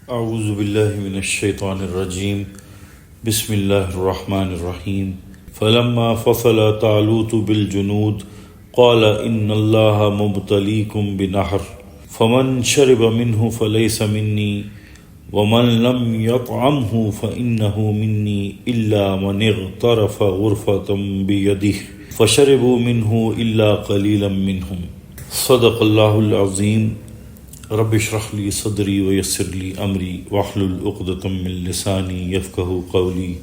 اعوذ باللہ من الشیطان الرجیم بسم اللہ الرحمن الرحیم فلما فصل طالوت بالجنود قال ان اللہ مبتلیکم بنہر فمن شرب منہ فلیس منی ومن لم یطعمہ فإنہ منی الا من اغترف غرفة بیدہ فشربوا منہ الا قلیلا منہم صدق اللہ العظیم رب اشرح لی صدری ویسر لی امری واحلل عقدۃ من لسانی یفقہوا قولی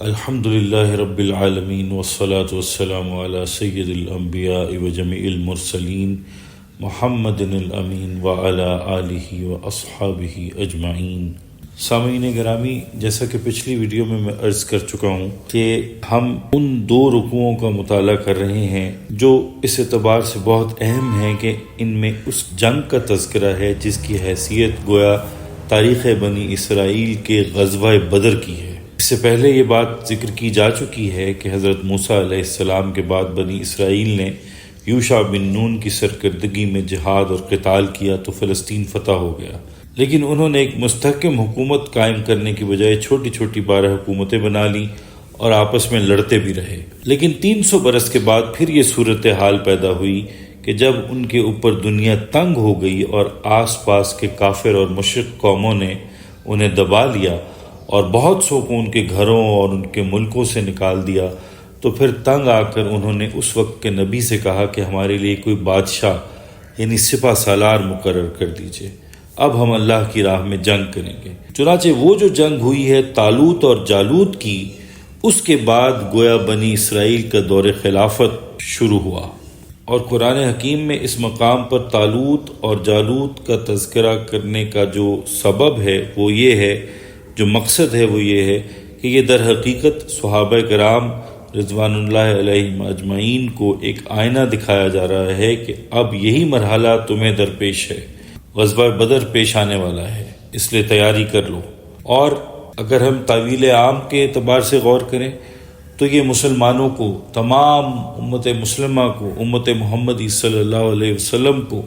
الحمد للہ رب العالمین والصلاة والسلام علی سید الانبیاء وجمیع المرسلین محمد الامین وعلی آلہ واصحابہ اجمعین۔ سامعین گرامی، جیسا کہ پچھلی ویڈیو میں عرض کر چکا ہوں کہ ہم ان دو رکوعوں کا مطالعہ کر رہے ہیں جو اس اعتبار سے بہت اہم ہیں کہ ان میں اس جنگ کا تذکرہ ہے جس کی حیثیت گویا تاریخ بنی اسرائیل کے غزوہ بدر کی ہے۔ اس سے پہلے یہ بات ذکر کی جا چکی ہے کہ حضرت موسیٰ علیہ السلام کے بعد بنی اسرائیل نے یوشع بن نون کی سرکردگی میں جہاد اور قتال کیا تو فلسطین فتح ہو گیا، لیکن انہوں نے ایک مستحکم حکومت قائم کرنے کی بجائے چھوٹی چھوٹی 12 حکومتیں بنا لیں اور آپس میں لڑتے بھی رہے۔ لیکن 300 برس کے بعد پھر یہ صورتحال پیدا ہوئی کہ جب ان کے اوپر دنیا تنگ ہو گئی اور آس پاس کے کافر اور مشرک قوموں نے انہیں دبا لیا اور بہت سو کو ان کے گھروں اور ان کے ملکوں سے نکال دیا، تو پھر تنگ آ کر انہوں نے اس وقت کے نبی سے کہا کہ ہمارے لیے کوئی بادشاہ یعنی سپہ سالار مقرر کر دیجئے، اب ہم اللہ کی راہ میں جنگ کریں گے۔ چنانچہ وہ جو جنگ ہوئی ہے طالوت اور جالوت کی، اس کے بعد گویا بنی اسرائیل کا دور خلافت شروع ہوا، اور قرآن حکیم میں اس مقام پر طالوت اور جالوت کا تذکرہ کرنے کا جو سبب ہے وہ یہ ہے، جو مقصد ہے وہ یہ ہے کہ یہ در حقیقت صحابہ کرام رضوان اللہ علیہم اجمعین کو ایک آئینہ دکھایا جا رہا ہے کہ اب یہی مرحلہ تمہیں درپیش ہے، غزوہ بدر پیش آنے والا ہے، اس لیے تیاری کر لو۔ اور اگر ہم تعویل عام کے اعتبار سے غور کریں تو یہ مسلمانوں کو، تمام امت مسلمہ کو، امت محمدی صلی اللہ علیہ وسلم کو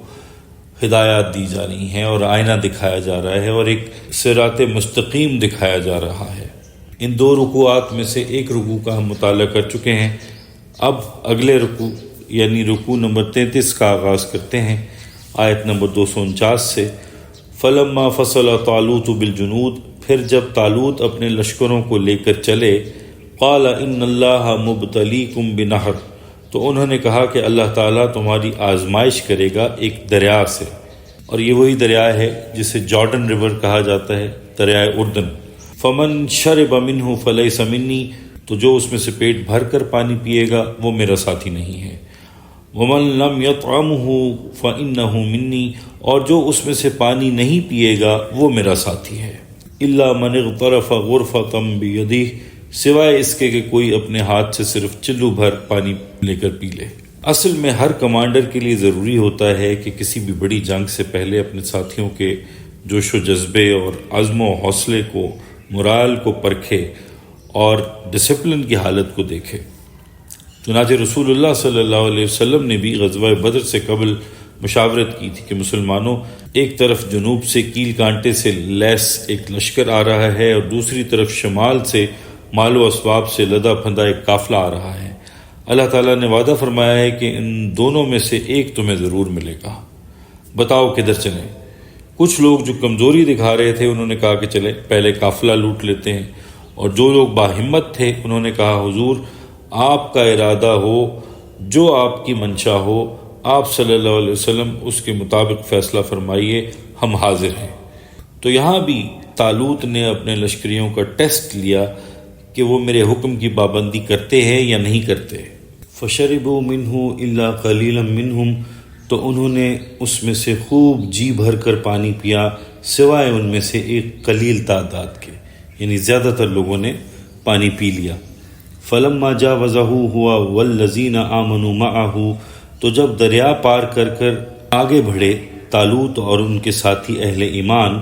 ہدایات دی جا رہی ہیں اور آئینہ دکھایا جا رہا ہے اور ایک صراط مستقیم دکھایا جا رہا ہے۔ ان دو رکوعات میں سے ایک رکوع کا ہم مطالعہ کر چکے ہیں، اب اگلے رکوع یعنی رکوع نمبر 33 کا آغاز کرتے ہیں آیت نمبر 249 سے۔ فلما فصل طالوت بالجنود، پھر جب طالوت اپنے لشکروں کو لے کر چلے، قال ان اللہ مبتلیکم بنہر، تو انہوں نے کہا کہ اللہ تعالیٰ تمہاری آزمائش کرے گا ایک دریا سے، اور یہ وہی دریا ہے جسے جارڈن ریور کہا جاتا ہے، دریائے اردن۔ فمن شرب منہ فلیس منی، تو جو اس میں سے پیٹ بھر کر پانی پیے گا وہ میرا ساتھی نہیں ہے۔ ومن لم یطعمہ فإنہ منی، اور جو اس میں سے پانی نہیں پیے گا وہ میرا ساتھی ہے۔ الا من اغترف غرفۃ بیدہ، سوائے اس کے کہ کوئی اپنے ہاتھ سے صرف چلو بھر پانی لے کر پی لے۔ اصل میں ہر کمانڈر کے لیے ضروری ہوتا ہے کہ کسی بھی بڑی جنگ سے پہلے اپنے ساتھیوں کے جوش و جذبے اور عزم و حوصلے کو، مرال کو پرکھے اور ڈسپلن کی حالت کو دیکھے۔ چنانچہ رسول اللہ صلی اللہ علیہ وسلم نے بھی غزوہ بدر سے قبل مشاورت کی تھی کہ مسلمانوں، ایک طرف جنوب سے کیل کانٹے سے لیس ایک لشکر آ رہا ہے اور دوسری طرف شمال سے مال و اسباب سے لدا پھندا ایک قافلہ آ رہا ہے۔ اللہ تعالیٰ نے وعدہ فرمایا ہے کہ ان دونوں میں سے ایک تمہیں ضرور ملے گا، بتاؤ کدھر چلیں۔ کچھ لوگ جو کمزوری دکھا رہے تھے انہوں نے کہا کہ چلے پہلے قافلہ لوٹ لیتے ہیں، اور جو لوگ باہمت تھے انہوں نے کہا حضور آپ کا ارادہ ہو، جو آپ کی منشا ہو، آپ صلی اللہ علیہ وسلم اس کے مطابق فیصلہ فرمائیے، ہم حاضر ہیں۔ تو یہاں بھی طالوت نے اپنے لشکریوں کا ٹیسٹ لیا کہ وہ میرے حکم کی پابندی کرتے ہیں یا نہیں کرتے۔ فشربوا منہ الا قلیلا منہم، تو انہوں نے اس میں سے خوب جی بھر کر پانی پیا سوائے ان میں سے ایک قلیل تعداد کے، یعنی زیادہ تر لوگوں نے پانی پی لیا۔ فلما جاوزہ ہوا والذین آمنوا معہ، تو جب دریا پار کر کر آگے بڑھے طالوت اور ان کے ساتھی اہل ایمان،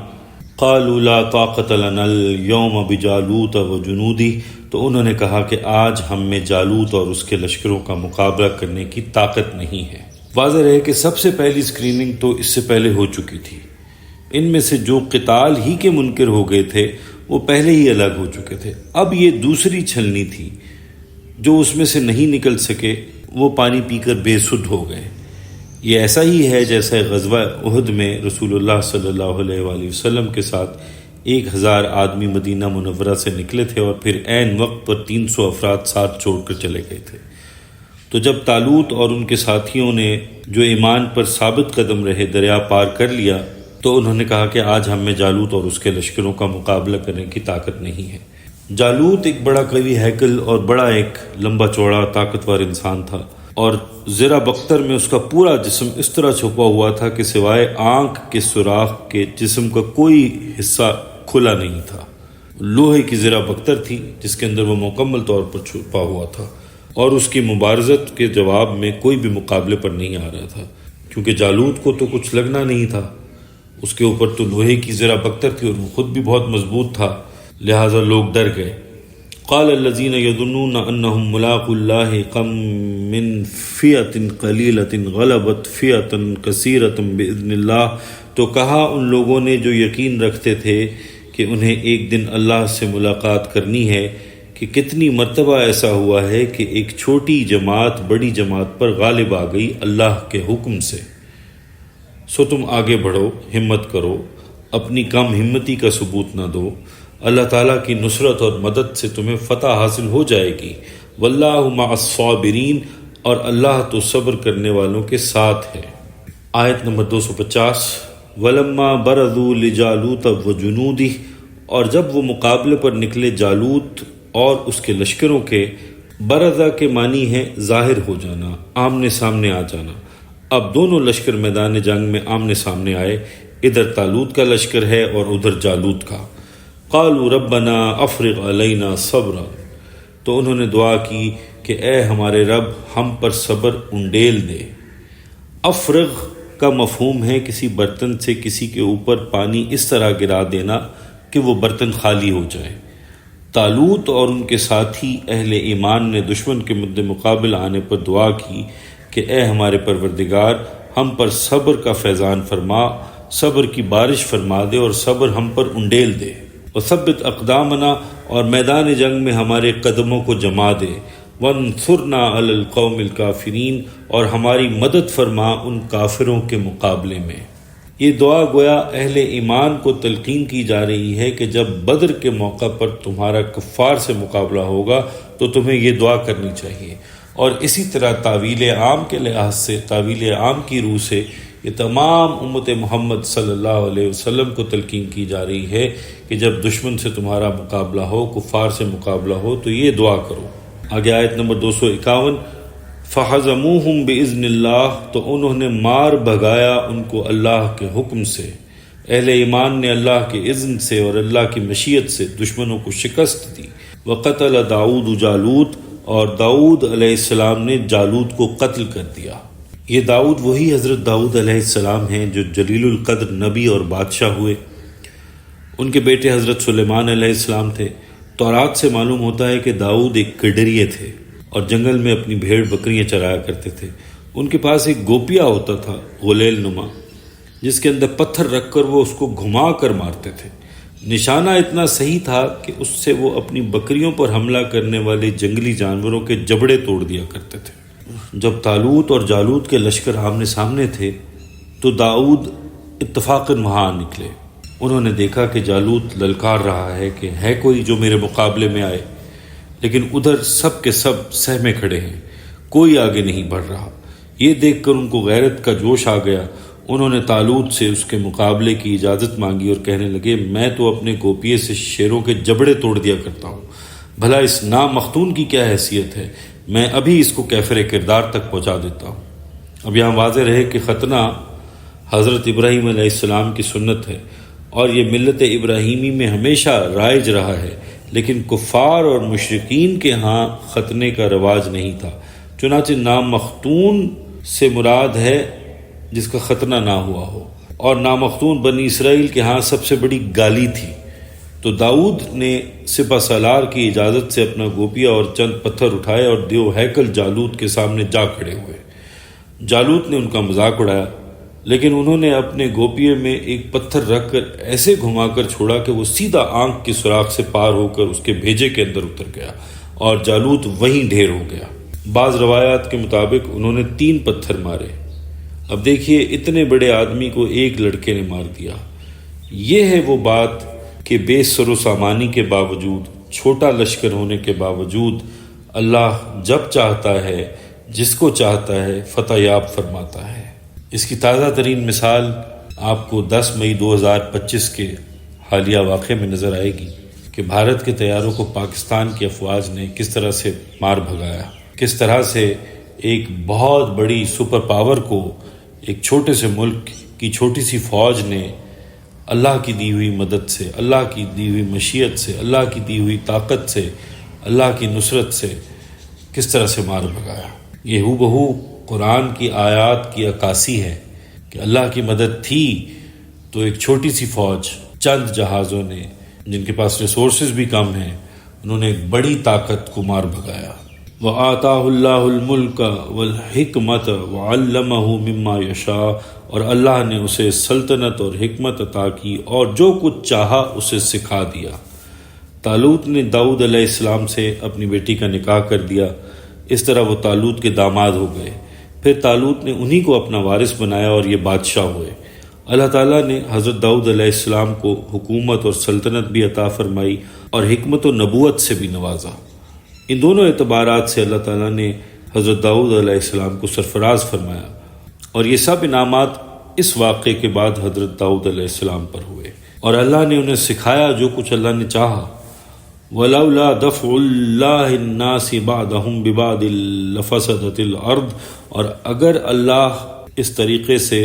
قالوا لا طاقت لنا اليوم بجالوت وجنودہ، تو انہوں نے کہا کہ آج ہم میں جالوت اور اس کے لشکروں کا مقابلہ کرنے کی طاقت نہیں ہے۔ واضح رہے کہ سب سے پہلی سکریننگ تو اس سے پہلے ہو چکی تھی، ان میں سے جو قتال ہی کے منکر ہو گئے تھے وہ پہلے ہی الگ ہو چکے تھے، اب یہ دوسری چھلنی تھی، جو اس میں سے نہیں نکل سکے وہ پانی پی کر بے سدھ ہو گئے۔ یہ ایسا ہی ہے جیسے غزوہ احد میں رسول اللہ صلی اللہ علیہ وآلہ وسلم کے ساتھ 1000 آدمی مدینہ منورہ سے نکلے تھے اور پھر عین وقت پر 300 افراد ساتھ چھوڑ کر چلے گئے تھے۔ تو جب طالوت اور ان کے ساتھیوں نے جو ایمان پر ثابت قدم رہے دریا پار کر لیا تو انہوں نے کہا کہ آج ہم میں جالوت اور اس کے لشکروں کا مقابلہ کرنے کی طاقت نہیں ہے۔ جالوت ایک بڑا قوی ہیکل اور بڑا ایک لمبا چوڑا طاقتور انسان تھا، اور زرہ بختر میں اس کا پورا جسم اس طرح چھپا ہوا تھا کہ سوائے آنکھ کے سوراخ کے جسم کا کوئی حصہ کھلا نہیں تھا۔ لوہے کی زرہ بختر تھی جس کے اندر وہ مکمل طور پر چھپا ہوا تھا، اور اس کی مبارزت کے جواب میں کوئی بھی مقابلے پر نہیں آ رہا تھا، کیونکہ جالوت کو تو کچھ لگنا نہیں تھا، اس کے اوپر تو لوہے کی زرہ بختر تھی اور وہ خود بھی بہت مضبوط تھا، لہٰذا لوگ ڈر گئے۔ قال الذين يظنون انهم ملاقو الله كم من فئة قليلة غلبت فئة كثيرة باذن الله، تو کہا ان لوگوں نے جو یقین رکھتے تھے کہ انہیں ایک دن اللہ سے ملاقات کرنی ہے کہ کتنی مرتبہ ایسا ہوا ہے کہ ایک چھوٹی جماعت بڑی جماعت پر غالب آ گئی اللہ کے حکم سے۔ سو تم آگے بڑھو، ہمت کرو، اپنی کم ہمتی کا ثبوت نہ دو، اللہ تعالیٰ کی نصرت اور مدد سے تمہیں فتح حاصل ہو جائے گی۔ واللہ مع الصابرین، اور اللہ تو صبر کرنے والوں کے ساتھ ہے۔ آیت نمبر 250۔ ولما برزوا لجالوت وجنودہ، اور جب وہ مقابلے پر نکلے جالوت اور اس کے لشکروں کے، برزہ کے معنی ہے ظاہر ہو جانا، آمنے سامنے آ جانا۔ اب دونوں لشکر میدان جنگ میں آمنے سامنے آئے، ادھر طالوت کا لشکر ہے اور ادھر جالوت کا۔ قالوا ربنا افرغ علینا صبرا، تو انہوں نے دعا کی کہ اے ہمارے رب ہم پر صبر انڈیل دے۔ افرغ کا مفہوم ہے کسی برتن سے کسی کے اوپر پانی اس طرح گرا دینا کہ وہ برتن خالی ہو جائے۔ طالوت اور ان کے ساتھی اہل ایمان نے دشمن کے مد مقابل آنے پر دعا کی کہ اے ہمارے پروردگار ہم پر صبر کا فیضان فرما، صبر کی بارش فرما دے اور صبر ہم پر انڈیل دے۔ وثبت اقدامنا، اور میدان جنگ میں ہمارے قدموں کو جما دے۔ وانصرنا علی القوم الکافرین، اور ہماری مدد فرما ان کافروں کے مقابلے میں۔ یہ دعا گویا اہل ایمان کو تلقین کی جا رہی ہے کہ جب بدر کے موقع پر تمہارا کفار سے مقابلہ ہوگا تو تمہیں یہ دعا کرنی چاہیے، اور اسی طرح تعویل عام کے لحاظ سے، تعویل عام کی روح سے یہ تمام امت محمد صلی اللہ علیہ وسلم کو تلقین کی جا رہی ہے کہ جب دشمن سے تمہارا مقابلہ ہو، کفار سے مقابلہ ہو، تو یہ دعا کرو۔ آگے آیت نمبر 251۔ فَحَزَمُوهُمْ بِإِذْنِ اللَّهِ، تو انہوں نے مار بھگایا ان کو اللہ کے حکم سے۔ اہل ایمان نے اللہ کے اذن سے اور اللہ کی مشیت سے دشمنوں کو شکست دی۔ وَقَتَلَ داؤد جالوت، اور داؤد علیہ السلام نے جالوت کو قتل کر دیا۔ یہ داؤد وہی حضرت داؤد علیہ السلام ہیں جو جلیل القدر نبی اور بادشاہ ہوئے۔ ان کے بیٹے حضرت سلیمان علیہ السلام تھے۔ تورات سے معلوم ہوتا ہے کہ داؤد ایک کڈریے تھے اور جنگل میں اپنی بھیڑ بکریاں چرایا کرتے تھے۔ ان کے پاس ایک گوپیا ہوتا تھا غلیل نما، جس کے اندر پتھر رکھ کر وہ اس کو گھما کر مارتے تھے۔ نشانہ اتنا صحیح تھا کہ اس سے وہ اپنی بکریوں پر حملہ کرنے والے جنگلی جانوروں کے جبڑے توڑ دیا کرتے تھے۔ جب طالوت اور جالوت کے لشکر آمنے سامنے تھے تو داؤد اتفاقاً وہاں نکلے۔ انہوں نے دیکھا کہ جالوت للکار رہا ہے کہ ہے کوئی جو میرے مقابلے میں آئے، لیکن ادھر سب کے سب سہمے کھڑے ہیں، کوئی آگے نہیں بڑھ رہا۔ یہ دیکھ کر ان کو غیرت کا جوش آ گیا۔ انہوں نے طالوت سے اس کے مقابلے کی اجازت مانگی اور کہنے لگے میں تو اپنے گوپیے سے شیروں کے جبڑے توڑ دیا کرتا ہوں، بھلا اس نامختون کی کیا حیثیت ہے، میں ابھی اس کو کیفر کردار تک پہنچا دیتا ہوں۔ اب یہاں واضح رہے کہ ختنہ حضرت ابراہیم علیہ السلام کی سنت ہے، اور یہ ملت ابراہیمی میں ہمیشہ رائج رہا ہے، لیکن کفار اور مشرقین کے ہاں ختنے کا رواج نہیں تھا۔ چنانچہ نامختون سے مراد ہے جس کا ختنہ نہ ہوا ہو، اور نامختون بنی اسرائیل کے ہاں سب سے بڑی گالی تھی۔ تو داؤد نے سپہ سالار کی اجازت سے اپنا گوپیا اور چند پتھر اٹھائے اور دیو ہیکل جالوت کے سامنے جا کھڑے ہوئے۔ جالوت نے ان کا مذاق اڑایا، لیکن انہوں نے اپنے گوپیے میں ایک پتھر رکھ کر ایسے گھما کر چھوڑا کہ وہ سیدھا آنکھ کی سوراخ سے پار ہو کر اس کے بھیجے کے اندر اتر گیا اور جالوت وہیں ڈھیر ہو گیا۔ بعض روایات کے مطابق انہوں نے 3 پتھر مارے۔ اب دیکھیے اتنے بڑے آدمی کو ایک لڑکے نے مار دیا۔ یہ ہے وہ بات کہ بے سر و سامانی کے باوجود، چھوٹا لشکر ہونے کے باوجود، اللہ جب چاہتا ہے جس کو چاہتا ہے فتح یاب فرماتا ہے۔ اس کی تازہ ترین مثال آپ کو 10 مئی 2025 کے حالیہ واقعے میں نظر آئے گی کہ بھارت کے طیاروں کو پاکستان کی افواج نے کس طرح سے مار بھگایا، کس طرح سے ایک بہت بڑی سپر پاور کو ایک چھوٹے سے ملک کی چھوٹی سی فوج نے اللہ کی دی ہوئی مدد سے، اللہ کی دی ہوئی مشیت سے، اللہ کی دی ہوئی طاقت سے، اللہ کی نصرت سے کس طرح سے مار بھگایا۔ یہ ہو بہو قرآن کی آیات کی عکاسی ہے کہ اللہ کی مدد تھی تو ایک چھوٹی سی فوج، چند جہازوں نے جن کے پاس ریسورسز بھی کم ہیں، انہوں نے ایک بڑی طاقت کو مار بھگایا۔ وَآتَاهُ اللَّهُ الْمُلْكَ وَالْحِكْمَةَ وَعَلَّمَهُ مِمَّا يَشَاءُ، اور اللہ نے اسے سلطنت اور حکمت عطا کی اور جو کچھ چاہا اسے سکھا دیا۔ طالوت نے داؤد علیہ السلام سے اپنی بیٹی کا نکاح کر دیا، اس طرح وہ طالوت کے داماد ہو گئے۔ پھر طالوت نے انہی کو اپنا وارث بنایا اور یہ بادشاہ ہوئے۔ اللہ تعالیٰ نے حضرت داؤد علیہ السلام کو حکومت اور سلطنت بھی عطا فرمائی اور حکمت و نبوت سے بھی نوازا۔ ان دونوں اعتبارات سے اللہ تعالیٰ نے حضرت داؤد علیہ السلام کو سرفراز فرمایا، اور یہ سب انعامات اس واقعے کے بعد حضرت داؤد علیہ السلام پر ہوئے، اور اللہ نے انہیں سکھایا جو کچھ اللہ نے چاہا۔ وَلَوْلَا دَفْعُ اللَّهِ النَّاسِ بَعْضَهُمْ بِبَعْضٍ لَفَسَدَتِ الْأَرْضُ، اور اگر اللہ اس طریقے سے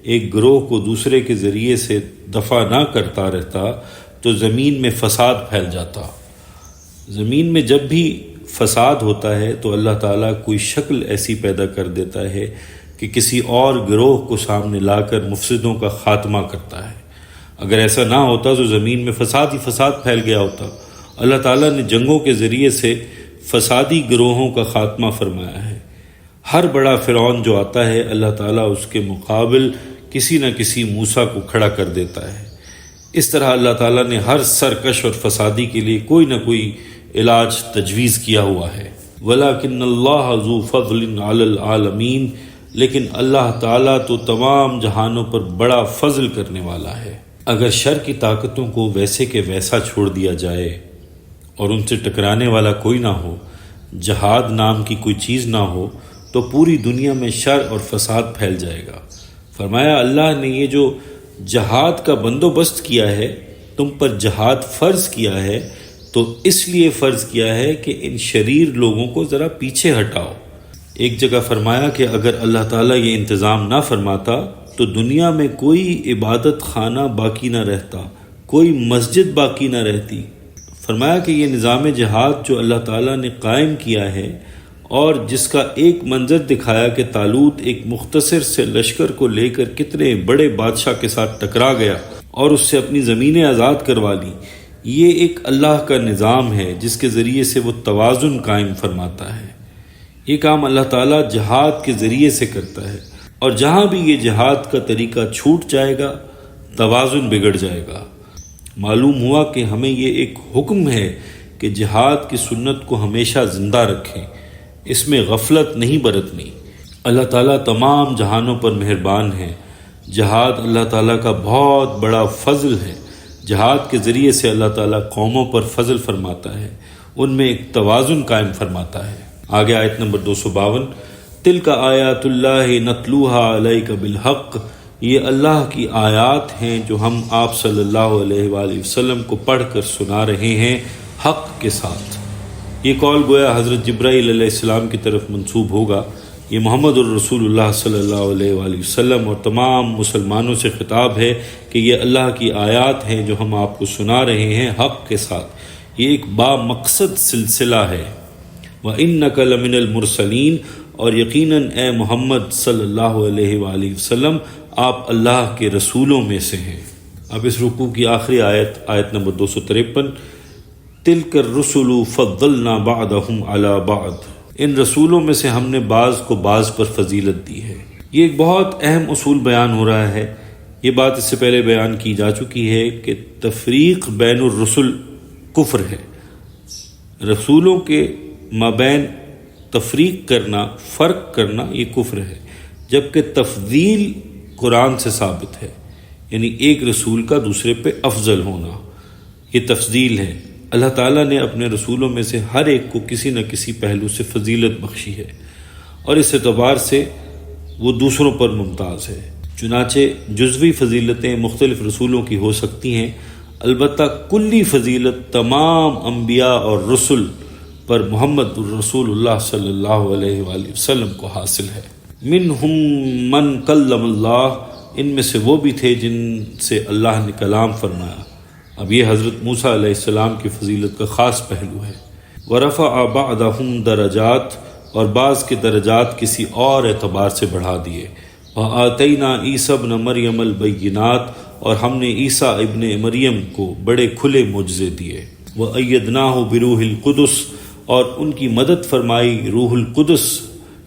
ایک گروہ کو دوسرے کے ذریعے سے دفع نہ کرتا رہتا تو زمین میں فساد پھیل جاتا۔ زمین میں جب بھی فساد ہوتا ہے تو اللہ تعالیٰ کوئی شکل ایسی پیدا کر دیتا ہے کہ کسی اور گروہ کو سامنے لا کر مفسدوں کا خاتمہ کرتا ہے۔ اگر ایسا نہ ہوتا تو زمین میں فساد ہی فساد پھیل گیا ہوتا۔ اللہ تعالیٰ نے جنگوں کے ذریعے سے فسادی گروہوں کا خاتمہ فرمایا ہے۔ ہر بڑا فرعون جو آتا ہے اللہ تعالیٰ اس کے مقابل کسی نہ کسی موسیٰ کو کھڑا کر دیتا ہے۔ اس طرح اللہ تعالیٰ نے ہر سرکش اور فسادی کے لیے کوئی نہ کوئی علاج تجویز کیا ہوا ہے۔ وَلَكِنَّ اللَّهَ ذُو فَضْلٍ عَلَى الْعَالَمِينَ، لیکن اللہ تعالیٰ تو تمام جہانوں پر بڑا فضل کرنے والا ہے۔ اگر شر کی طاقتوں کو ویسے کہ ویسا چھوڑ دیا جائے اور ان سے ٹکرانے والا کوئی نہ ہو، جہاد نام کی کوئی چیز نہ ہو، تو پوری دنیا میں شر اور فساد پھیل جائے گا۔ فرمایا اللہ نے یہ جو جہاد کا بندوبست کیا ہے، تم پر جہاد فرض کیا ہے، تو اس لیے فرض کیا ہے کہ ان شریر لوگوں کو ذرا پیچھے ہٹاؤ۔ ایک جگہ فرمایا کہ اگر اللہ تعالیٰ یہ انتظام نہ فرماتا تو دنیا میں کوئی عبادت خانہ باقی نہ رہتا، کوئی مسجد باقی نہ رہتی۔ فرمایا کہ یہ نظام جہاد جو اللہ تعالیٰ نے قائم کیا ہے اور جس کا ایک منظر دکھایا کہ طالوت ایک مختصر سے لشکر کو لے کر کتنے بڑے بادشاہ کے ساتھ ٹکرا گیا اور اس سے اپنی زمینیں آزاد کروا لی، یہ ایک اللہ کا نظام ہے جس کے ذریعے سے وہ توازن قائم فرماتا ہے۔ یہ کام اللہ تعالیٰ جہاد کے ذریعے سے کرتا ہے، اور جہاں بھی یہ جہاد کا طریقہ چھوٹ جائے گا توازن بگڑ جائے گا۔ معلوم ہوا کہ ہمیں یہ ایک حکم ہے کہ جہاد کی سنت کو ہمیشہ زندہ رکھیں، اس میں غفلت نہیں برتنی۔ اللہ تعالیٰ تمام جہانوں پر مہربان ہے۔ جہاد اللہ تعالیٰ کا بہت بڑا فضل ہے۔ جہاد کے ذریعے سے اللہ تعالیٰ قوموں پر فضل فرماتا ہے، ان میں ایک توازن قائم فرماتا ہے۔ آگے آیت نمبر 252، تِلْکَ آیاتُ اللَّهِ نَتْلُوهَا عَلَيْكَ بِالْحَقِّ، یہ اللہ کی آیات ہیں جو ہم آپ صلی اللہ علیہ وآلہ وسلم کو پڑھ کر سنا رہے ہیں حق کے ساتھ۔ یہ قول گویا حضرت جبرائیل علیہ السلام کی طرف منسوب ہوگا۔ یہ محمد الرسول اللہ صلی اللہ علیہ وآلہ وسلم اور تمام مسلمانوں سے خطاب ہے کہ یہ اللہ کی آیات ہیں جو ہم آپ کو سنا رہے ہیں حق کے ساتھ۔ یہ ایک با مقصد سلسلہ ہے۔ وَإِنَّكَ لَمِنَ الْمُرْسَلِينَ، اور یقیناً اے محمد صلی اللہ علیہ وآلہ وسلم آپ اللہ کے رسولوں میں سے ہیں۔ اب اس رکوع کی آخری آیت نمبر 253، تِلْكَ الرُّسُلُ فَضَّلْنَا بَعْضَهُمْ عَلَى بَعْضٍ، ان رسولوں میں سے ہم نے بعض کو بعض پر فضیلت دی ہے۔ یہ ایک بہت اہم اصول بیان ہو رہا ہے. یہ بات اس سے پہلے بیان کی جا چکی ہے کہ تفریق بین الرسل کفر ہے. رسولوں کے مابین تفریق کرنا، فرق کرنا، یہ کفر ہے. جبکہ تفضیل قرآن سے ثابت ہے، یعنی ایک رسول کا دوسرے پہ افضل ہونا، یہ تفضیل ہے. اللہ تعالیٰ نے اپنے رسولوں میں سے ہر ایک کو کسی نہ کسی پہلو سے فضیلت بخشی ہے، اور اس اعتبار سے وہ دوسروں پر ممتاز ہے. چنانچہ جزوی فضیلتیں مختلف رسولوں کی ہو سکتی ہیں، البتہ کلی فضیلت تمام انبیاء اور رسل پر محمد الرسول اللہ صلی اللہ علیہ وآلہ وسلم کو حاصل ہے. منہم من کلم اللہ، ان میں سے وہ بھی تھے جن سے اللہ نے کلام فرمایا. اب یہ حضرت موسیٰ علیہ السلام کی فضیلت کا خاص پہلو ہے. ورفع بعضهم درجات، اور بعض کے درجات کسی اور اعتبار سے بڑھا دیے. وآتینا عیسیٰ ابن مریم البینات، اور ہم نے عیسیٰ ابن مریم کو بڑے کھلے معجزے دیے. وأیدناہ بروح القدس، اور ان کی مدد فرمائی روح القدس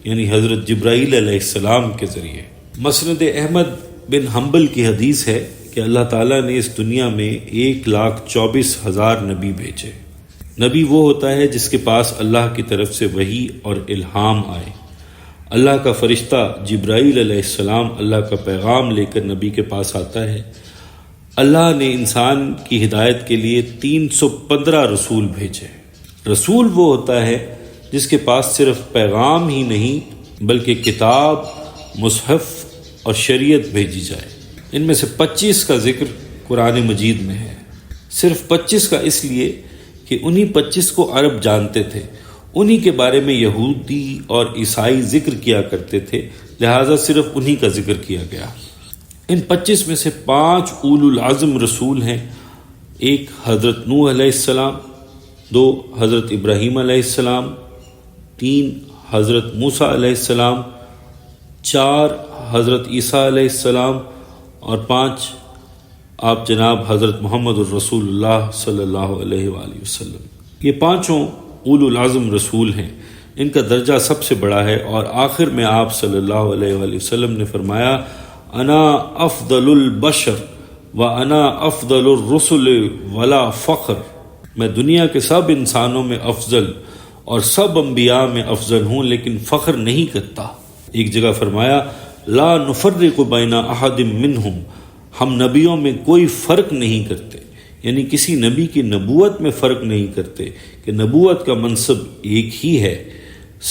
یعنی حضرت جبرائیل علیہ السلام کے ذریعے. مسند احمد بن حنبل کی حدیث ہے کہ اللہ تعالیٰ نے اس دنیا میں 1,24,000 نبی بھیجے. نبی وہ ہوتا ہے جس کے پاس اللہ کی طرف سے وحی اور الہام آئے. اللہ کا فرشتہ جبرائیل علیہ السلام اللہ کا پیغام لے کر نبی کے پاس آتا ہے. اللہ نے انسان کی ہدایت کے لیے 315 رسول بھیجے. رسول وہ ہوتا ہے جس کے پاس صرف پیغام ہی نہیں بلکہ کتاب، مصحف اور شریعت بھیجی جائے. ان میں سے 25 کا ذکر قرآن مجید میں ہے. صرف 25 کا اس لیے کہ انہی 25 کو عرب جانتے تھے، انہی کے بارے میں یہودی اور عیسائی ذکر کیا کرتے تھے، لہٰذا صرف انہی کا ذکر کیا گیا. ان 25 میں سے 5 اولو العزم رسول ہیں. ایک حضرت نوح علیہ السلام، 2 حضرت ابراہیم علیہ السلام، 3 حضرت موسیٰ علیہ السلام، 4 حضرت عیسیٰ علیہ السلام، اور 5 آپ جناب حضرت محمد الرسول اللہ صلی اللہ علیہ وآلہ وسلم. یہ 5 اولو العزم رسول ہیں. ان کا درجہ سب سے بڑا ہے، اور آخر میں آپ صلی اللہ علیہ وآلہ وسلم نے فرمایا انا افضل البشر و انا افضل الرسل ولا فخر. میں دنیا کے سب انسانوں میں افضل اور سب انبیاء میں افضل ہوں، لیکن فخر نہیں کرتا. ایک جگہ فرمایا لا نفرق بین احد منہم، ہم نبیوں میں کوئی فرق نہیں کرتے، یعنی کسی نبی کی نبوت میں فرق نہیں کرتے کہ نبوت کا منصب ایک ہی ہے.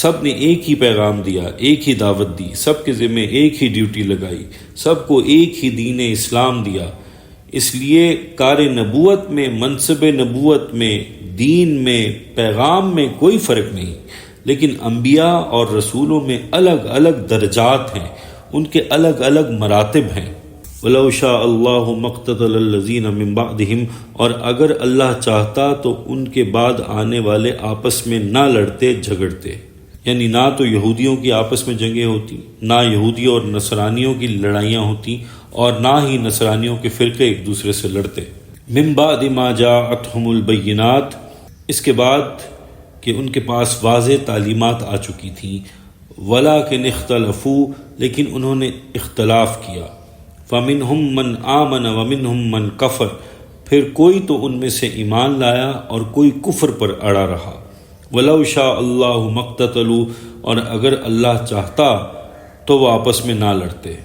سب نے ایک ہی پیغام دیا، ایک ہی دعوت دی، سب کے ذمہ ایک ہی ڈیوٹی لگائی، سب کو ایک ہی دین اسلام دیا. اس لیے کار نبوت میں، منصب نبوت میں، دین میں، پیغام میں کوئی فرق نہیں. لیکن انبیاء اور رسولوں میں الگ الگ درجات ہیں، ان کے الگ الگ مراتب ہیں. وَلَوْ شَاءَ اللَّهُ مَا اقْتَتَلَ الَّذِينَ مِن بَعْدِهِمْ، اور اگر اللہ چاہتا تو ان کے بعد آنے والے آپس میں نہ لڑتے جھگڑتے. یعنی نہ تو یہودیوں کی آپس میں جنگیں ہوتی، نہ یہودی اور نصرانیوں کی لڑائیاں ہوتی، اور نہ ہی نصرانیوں کے فرقے ایک دوسرے سے لڑتے. من بعد ما جاءتهم البینات، اس کے بعد کہ ان کے پاس واضح تعلیمات آ چکی تھیں. وَلَٰكِنِ اخْتَلَفُوا، لیکن انہوں نے اختلاف کیا. فَمِنْهُمْ مَنْ آمَنَ وَمِنْهُمْ مَنْ كَفَرَ، پھر کوئی تو ان میں سے ایمان لایا اور کوئی کفر پر اڑا رہا. وَلَوْ شَاءَ اللَّهُ مَا اقْتَتَلُوا، اور اگر اللہ چاہتا تو وہ آپس میں نہ لڑتے.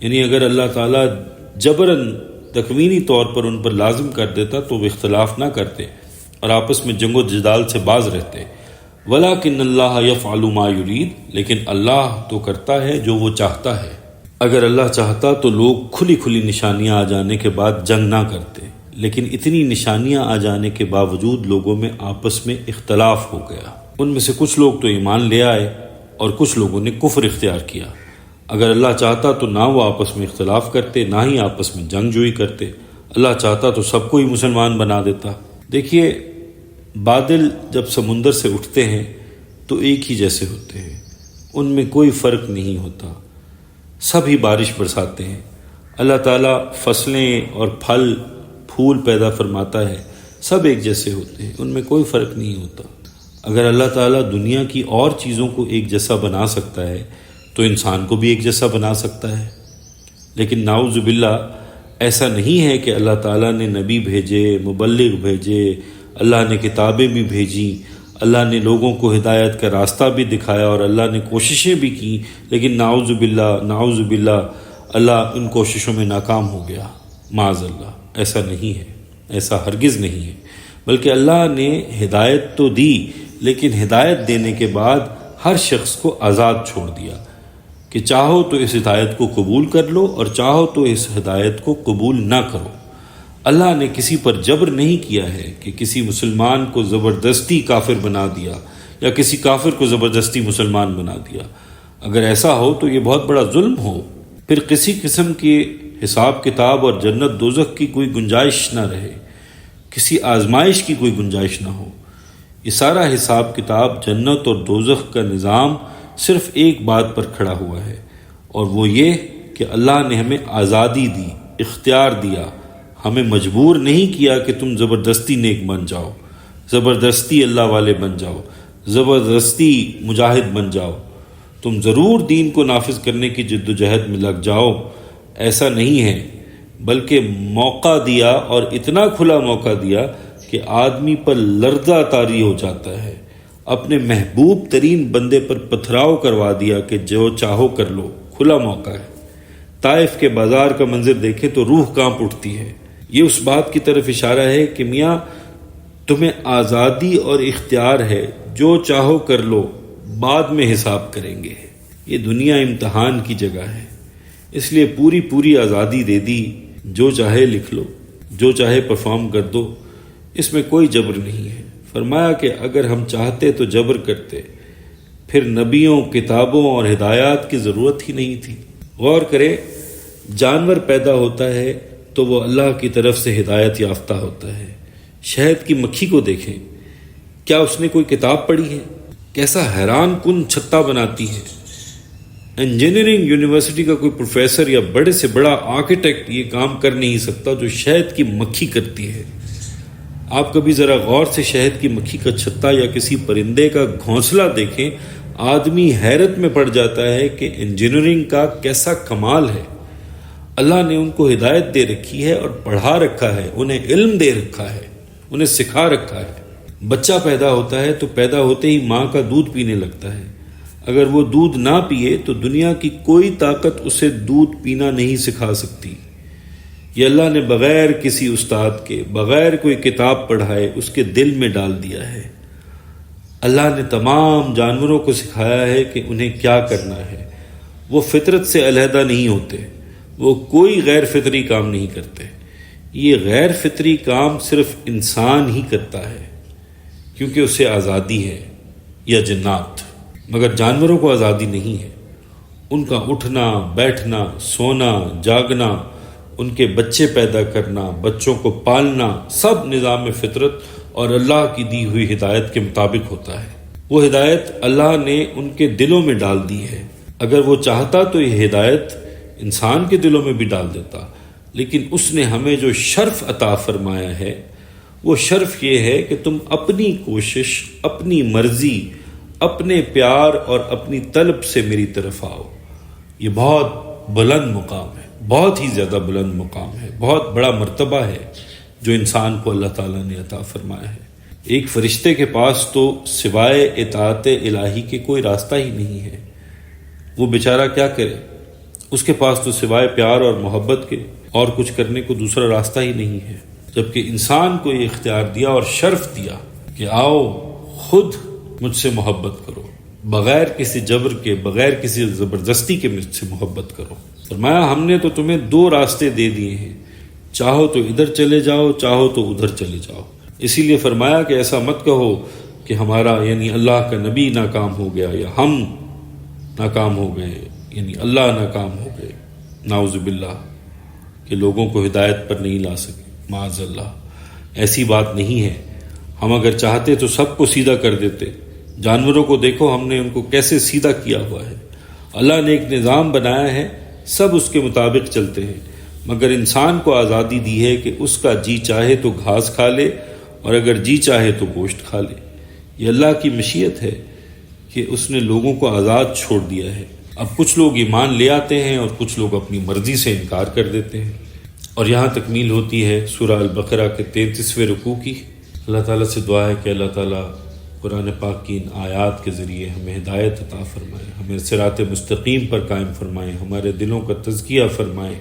یعنی اگر اللہ تعالیٰ جبراً تکوینی طور پر ان پر لازم کر دیتا تو وہ اختلاف نہ کرتے اور آپس میں جنگ و جدال سے باز رہتے. وَلَٰكِنَّ اللَّهَ يَفْعَلُ مَا يُرِيدُ، لیکن اللہ تو کرتا ہے جو وہ چاہتا ہے. اگر اللہ چاہتا تو لوگ کھلی کھلی نشانیاں آ جانے کے بعد جنگ نہ کرتے، لیکن اتنی نشانیاں آ جانے کے باوجود لوگوں میں آپس میں اختلاف ہو گیا. ان میں سے کچھ لوگ تو ایمان لے آئے اور کچھ لوگوں نے کفر اختیار کیا. اگر اللہ چاہتا تو نہ وہ آپس میں اختلاف کرتے، نہ ہی آپس میں جنگ جوئی کرتے. اللہ چاہتا تو سب کو ہی مسلمان بنا دیتا. دیکھیے، بادل جب سمندر سے اٹھتے ہیں تو ایک ہی جیسے ہوتے ہیں، ان میں کوئی فرق نہیں ہوتا، سب ہی بارش برساتے ہیں. اللہ تعالیٰ فصلیں اور پھل پھول پیدا فرماتا ہے، سب ایک جیسے ہوتے ہیں، ان میں کوئی فرق نہیں ہوتا. اگر اللہ تعالیٰ دنیا کی اور چیزوں کو ایک جیسا بنا سکتا ہے تو انسان کو بھی ایک جیسا بنا سکتا ہے۔ لیکن نعوذ باللہ ایسا نہیں ہے کہ اللہ تعالیٰ نے نبی بھیجے، مبلغ بھیجے، اللہ نے کتابیں بھی بھیجیں، اللہ نے لوگوں کو ہدایت کا راستہ بھی دکھایا اور اللہ نے کوششیں بھی کی، لیکن نعوذ باللہ اللہ ان کوششوں میں ناکام ہو گیا۔ معاذ اللہ، ایسا نہیں ہے، ایسا ہرگز نہیں ہے، بلکہ اللہ نے ہدایت تو دی، لیکن ہدایت دینے کے بعد ہر شخص کو آزاد چھوڑ دیا کہ چاہو تو اس ہدایت کو قبول کر لو اور چاہو تو اس ہدایت کو قبول نہ کرو۔ اللہ نے کسی پر جبر نہیں کیا ہے کہ کسی مسلمان کو زبردستی کافر بنا دیا یا کسی کافر کو زبردستی مسلمان بنا دیا۔ اگر ایسا ہو تو یہ بہت بڑا ظلم ہو، پھر کسی قسم کی حساب کتاب اور جنت دوزخ کی کوئی گنجائش نہ رہے، کسی آزمائش کی کوئی گنجائش نہ ہو۔ یہ سارا حساب کتاب، جنت اور دوزخ کا نظام صرف ایک بات پر کھڑا ہوا ہے، اور وہ یہ کہ اللہ نے ہمیں آزادی دی، اختیار دیا، ہمیں مجبور نہیں کیا کہ تم زبردستی نیک بن جاؤ، زبردستی اللہ والے بن جاؤ، زبردستی مجاہد بن جاؤ، تم ضرور دین کو نافذ کرنے کی جد و جہد میں لگ جاؤ۔ ایسا نہیں ہے، بلکہ موقع دیا، اور اتنا کھلا موقع دیا کہ آدمی پر لرزہ طاری ہو جاتا ہے۔ اپنے محبوب ترین بندے پر پتھراؤ کروا دیا کہ جو چاہو کر لو، کھلا موقع ہے۔ طائف کے بازار کا منظر دیکھیں تو روح کانپ اٹھتی ہے۔ یہ اس بات کی طرف اشارہ ہے کہ میاں تمہیں آزادی اور اختیار ہے، جو چاہو کر لو، بعد میں حساب کریں گے۔ یہ دنیا امتحان کی جگہ ہے، اس لیے پوری آزادی دے دی، جو چاہے لکھ لو، جو چاہے پرفارم کر دو، اس میں کوئی جبر نہیں ہے۔ فرمایا کہ اگر ہم چاہتے تو جبر کرتے، پھر نبیوں، کتابوں اور ہدایات کی ضرورت ہی نہیں تھی۔ غور کرے، جانور پیدا ہوتا ہے تو وہ اللہ کی طرف سے ہدایت یافتہ ہوتا ہے۔ شہد کی مکھی کو دیکھیں، کیا اس نے کوئی کتاب پڑھی ہے؟ کیسا حیران کن چھتا بناتی ہے۔ انجینئرنگ یونیورسٹی کا کوئی پروفیسر یا بڑے سے بڑا آرکیٹیکٹ یہ کام کر نہیں سکتا جو شہد کی مکھی کرتی ہے۔ آپ کبھی ذرا غور سے شہد کی مکھی کا چھتا یا کسی پرندے کا گھونسلہ دیکھیں، آدمی حیرت میں پڑ جاتا ہے کہ انجینئرنگ کا کیسا کمال ہے۔ اللہ نے ان کو ہدایت دے رکھی ہے اور پڑھا رکھا ہے، انہیں علم دے رکھا ہے، انہیں سکھا رکھا ہے۔ بچہ پیدا ہوتا ہے تو پیدا ہوتے ہی ماں کا دودھ پینے لگتا ہے۔ اگر وہ دودھ نہ پیے تو دنیا کی کوئی طاقت اسے دودھ پینا نہیں سکھا سکتی۔ یہ اللہ نے بغیر کسی استاد کے، بغیر کوئی کتاب پڑھائے اس کے دل میں ڈال دیا ہے۔ اللہ نے تمام جانوروں کو سکھایا ہے کہ انہیں کیا کرنا ہے۔ وہ فطرت سے علیحدہ نہیں ہوتے، وہ کوئی غیر فطری کام نہیں کرتے۔ یہ غیر فطری کام صرف انسان ہی کرتا ہے کیونکہ اسے آزادی ہے، یا جنات، مگر جانوروں کو آزادی نہیں ہے۔ ان کا اٹھنا، بیٹھنا، سونا، جاگنا، ان کے بچے پیدا کرنا، بچوں کو پالنا، سب نظام فطرت اور اللہ کی دی ہوئی ہدایت کے مطابق ہوتا ہے۔ وہ ہدایت اللہ نے ان کے دلوں میں ڈال دی ہے۔ اگر وہ چاہتا تو یہ ہدایت انسان کے دلوں میں بھی ڈال دیتا، لیکن اس نے ہمیں جو شرف عطا فرمایا ہے وہ شرف یہ ہے کہ تم اپنی کوشش، اپنی مرضی، اپنے پیار اور اپنی طلب سے میری طرف آؤ۔ یہ بہت بلند مقام ہے، بہت ہی زیادہ بلند مقام ہے، بہت بڑا مرتبہ ہے جو انسان کو اللہ تعالیٰ نے عطا فرمایا ہے۔ ایک فرشتے کے پاس تو سوائے اطاعت الہی کے کوئی راستہ ہی نہیں ہے، وہ بیچارہ کیا کرے؟ اس کے پاس تو سوائے پیار اور محبت کے اور کچھ کرنے کو دوسرا راستہ ہی نہیں ہے۔ جبکہ انسان کو یہ اختیار دیا اور شرف دیا کہ آؤ خود مجھ سے محبت کرو، بغیر کسی جبر کے، بغیر کسی زبردستی کے مجھ سے محبت کرو۔ فرمایا ہم نے تو تمہیں دو راستے دے دیے ہیں، چاہو تو ادھر چلے جاؤ، چاہو تو ادھر چلے جاؤ۔ اسی لیے فرمایا کہ ایسا مت کہو کہ ہمارا یعنی اللہ کا نبی ناکام ہو گیا یا ہم ناکام ہو گئے، یعنی اللہ ناکام ہو گئے، نعوذ باللہ، کہ لوگوں کو ہدایت پر نہیں لا سکے۔ معاذ اللہ، ایسی بات نہیں ہے۔ ہم اگر چاہتے تو سب کو سیدھا کر دیتے۔ جانوروں کو دیکھو ہم نے ان کو کیسے سیدھا کیا ہوا ہے۔ اللہ نے ایک نظام بنایا ہے، سب اس کے مطابق چلتے ہیں، مگر انسان کو آزادی دی ہے کہ اس کا جی چاہے تو گھاس کھا لے اور اگر جی چاہے تو گوشت کھا لے۔ یہ اللہ کی مشیت ہے کہ اس نے لوگوں کو آزاد چھوڑ دیا ہے۔ اب کچھ لوگ ایمان لے آتے ہیں اور کچھ لوگ اپنی مرضی سے انکار کر دیتے ہیں۔ اور یہاں تکمیل ہوتی ہے سورہ البقرہ کے 33ویں رکوع کی۔ اللہ تعالیٰ سے دعا ہے کہ اللہ تعالیٰ قرآن پاک کی ان آیات کے ذریعے ہمیں ہدایت عطا فرمائے، ہمیں صراط مستقیم پر قائم فرمائے، ہمارے دلوں کا تزکیہ فرمائے،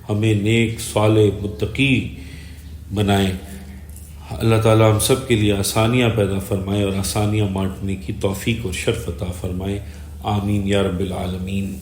ہمیں نیک صالح متقی بنائے۔ اللہ تعالیٰ ہم سب کے لیے آسانیاں پیدا فرمائے اور آسانیاں بانٹنے کی توفیق اور شرف عطا فرمائے۔ آمین یا رب العالمین۔